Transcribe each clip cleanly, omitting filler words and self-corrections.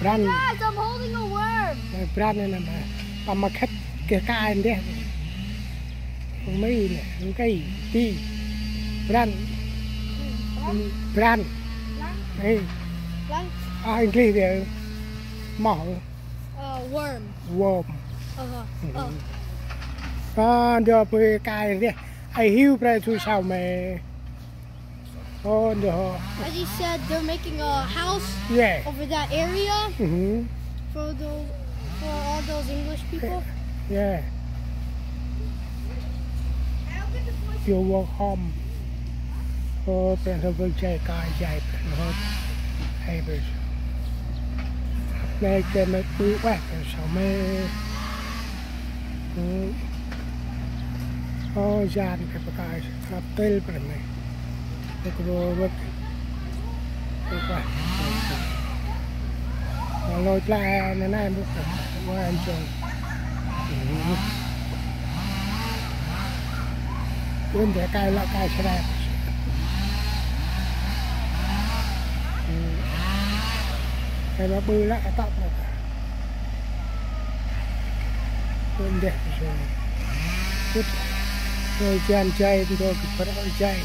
brand. Guys, I'm holding a worm. Brand này là mà khách cái cài đấy. Mấy này cái gì brand brand này English thì mỏ Worm. worm giờ về cài đấy ai hiểu về chú sao mà As you said, they're making a house over that area for all those English people. Yeah. You walk home. Oh, pero will check I hey, but make them be wet so me. Oh, Jan, guys, up till for me. Look at all what. Lôi lại này này một cái anh chồng. Bên để cài lại cài xe đẹp. Cái nó bươi lại cái tóc này. Bên đẹp rồi. Chút rồi chèn chay thì tôi phải nói chay.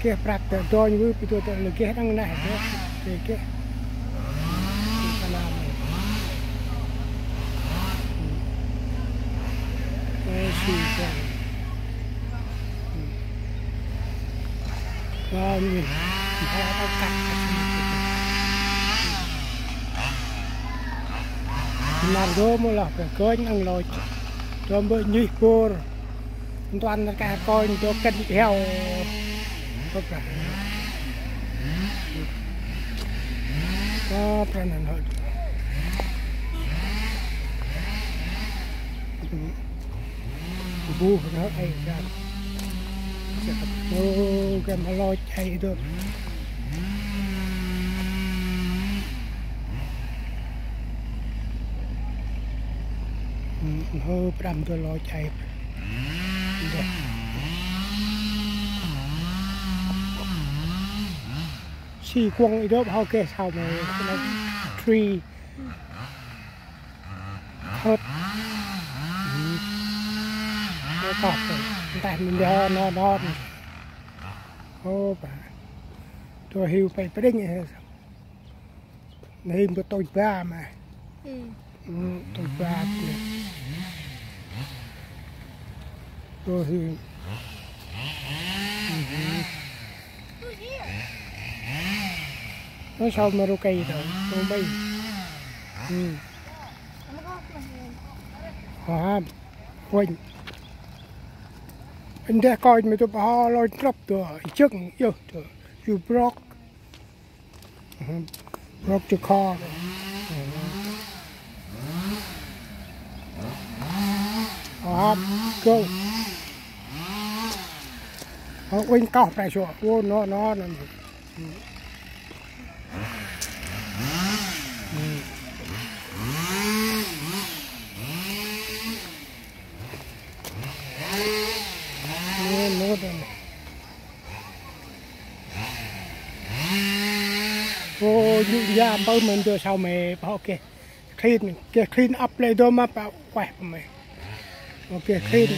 Cái bạc tôi như vậy tôi là cái đằng này đó. Cái nhìn thấy nó cắt làm đó mới là cái cối ăn lòi cho mới như cô toàn là cả coi cho cân heo có cả có phải là hơi bu nó hay ra cái mà lo chạy được hơi làm tôi lo chạy xì quăng đi đó bao cái sao mà nó tree hết nó tọt rồi tại mình đo nó ô bà tôi hiểu phải đinh này này tôi ba mà tôi ba tôi hiểu nó sao mà đâu cây rồi tôi bay quên anh đã coi mà tôi bảo lôi trap rồi trước yêu rồi you broke the car go quên cao phải rồi ô nó ô ya bao mình đưa sau mày bảo ok clean up lại đó mà bảo quẹt mày ok clean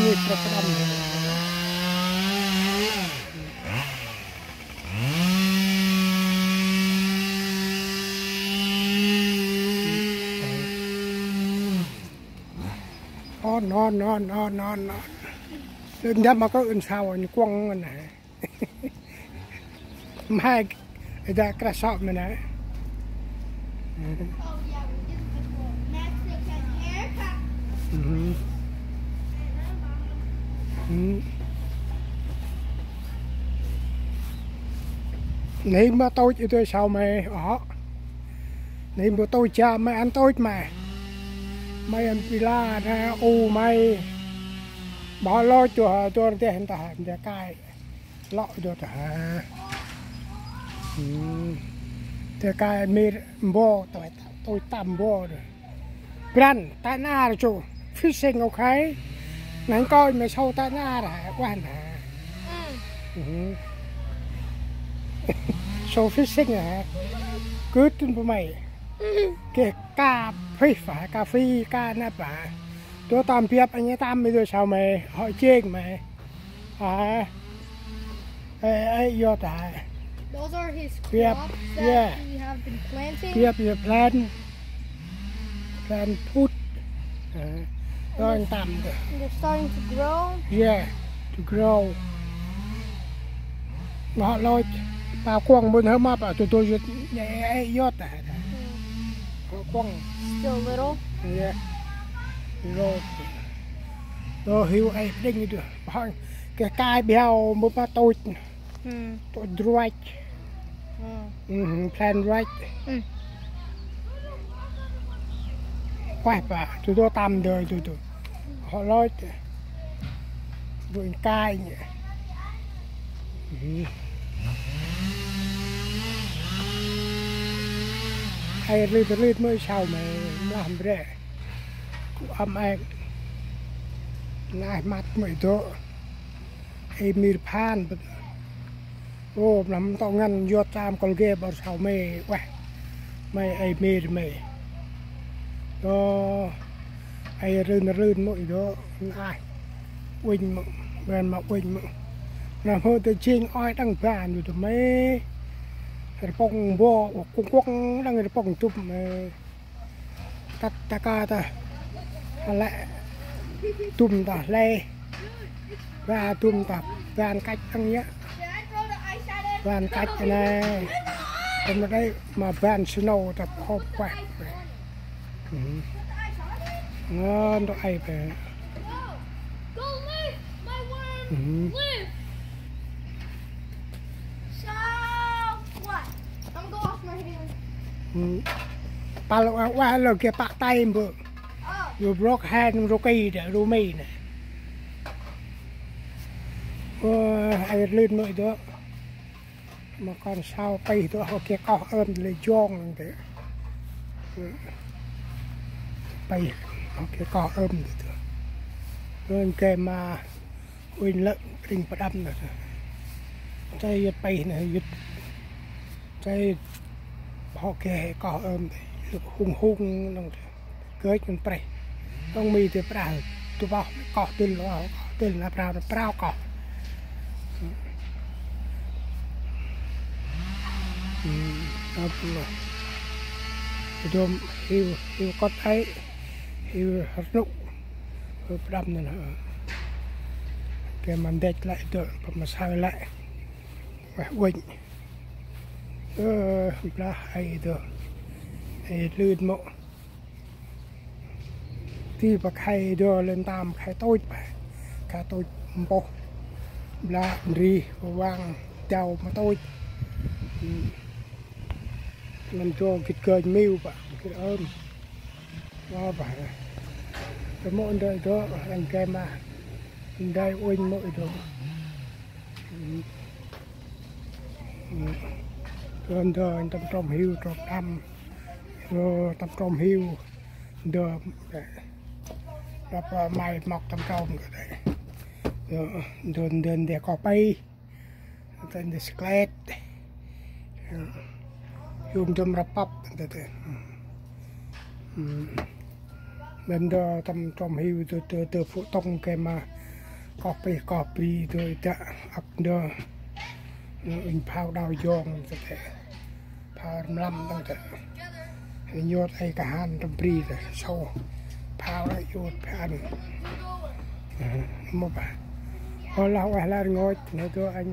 như program nó lên ra mà có ơn sao như quăng này mai ra cái sọt này này nếu mà tôi cho tôi sao mày ó nếu mà tôi cha mày ăn tôi mà mày ăn pila ra u mày bỏ lo cho tôi để hiện tại để cài lọ cho ta để cài mì bò tôi tầm bò rồi brand tai na rồi chú fishing ok nãy coi mày sâu tai na rồi quan hả show fishing hả? Good for mày. Cái cà phê phải cà phê cà nè bà. Tôi tạm biệt anh ấy tạm bây giờ sao mày hỏi chuyện mày. Hả? Vô tại. Those are his crops that we have been planting. Yep, you plant food. Rồi tạm rồi. They're starting to grow. Yeah, to grow. Họ lôi bà quăng bên hôm mà tôi yót à. Họ quăng. Still little. Yeah. Rồi hiểu ai định được. Cái cài béo một bà tôi right. Plan right. Quay bà tụi tôi tạm đời tụi tôi. Họ lôi đuổi cài nhỉ. Ai lít mới sao mà làm rẻ. Âm em nãy mặt mấy đó ai mi phan ô làm tao ngăn vô tam con ghê bảo sao mày quẹt mày ai mi mày đó ai rươn mỗi đó ai quỳnh mà bên mà quỳnh mà làm hơi từ trên oi đăng vàng rồi tụi mấy bông bo cung đang bông chụp ta ca ta lại tùm ta lê và tùm ta vàn cách tăng nhá vàn cách này còn ở đây mà vàn snow tập hộp quẹt ngon đó ai về bà lộ qua là kia bạc tay bự rồi rock hand rocky để rumi này ai lên mới đó mà còn sao tay đó họ kia có ơn lấy giòn thế tay họ kia có ơn được rồi cái mà quên lợn đình bắt đâm rồi tay tay này tay họ kia có ơn hung nông cưới con preต้องมีแต่ปลาตัวบ่เกาะตึ้นแล้วตึ้นแล้วปลาเกาะเอาไปเลยโดมหิวก็ไอ้หิวรุกปลาเนี่ยนะแกมันเด็กlạiตัวผมมาใส่lạiวิ่งปลาไอ้ตัวไอ้ลื่นหมดที่ปลาไข่เดินเล่นตามไข่ต้อยไปไข่ต้อยโปะปลาดีวางเจ้ามาต้อยมันตัวกิดเกินมิวปะกิดว่าไปแต่หมดเลยตัวอันแกมาได้วิ่งหมดตัวเดินตำหิวตำตำหิวเดิมแล้วพอไม่หมอกตำก็ได้เดินเดี๋ยวก็ไปเดินสเกตยุ่งจมระปับเดินเดินตำหิวตัวฟุตงแกมาก็ไปปรีตัวจะอักเดินอินพาวดาวยองแต่พาวลำตั้งแต่โยดไอกระหันตำปรีเลยโชว์พาวแล้วโยดพันมาบ่พอเราอะไรงอยในตัวอัน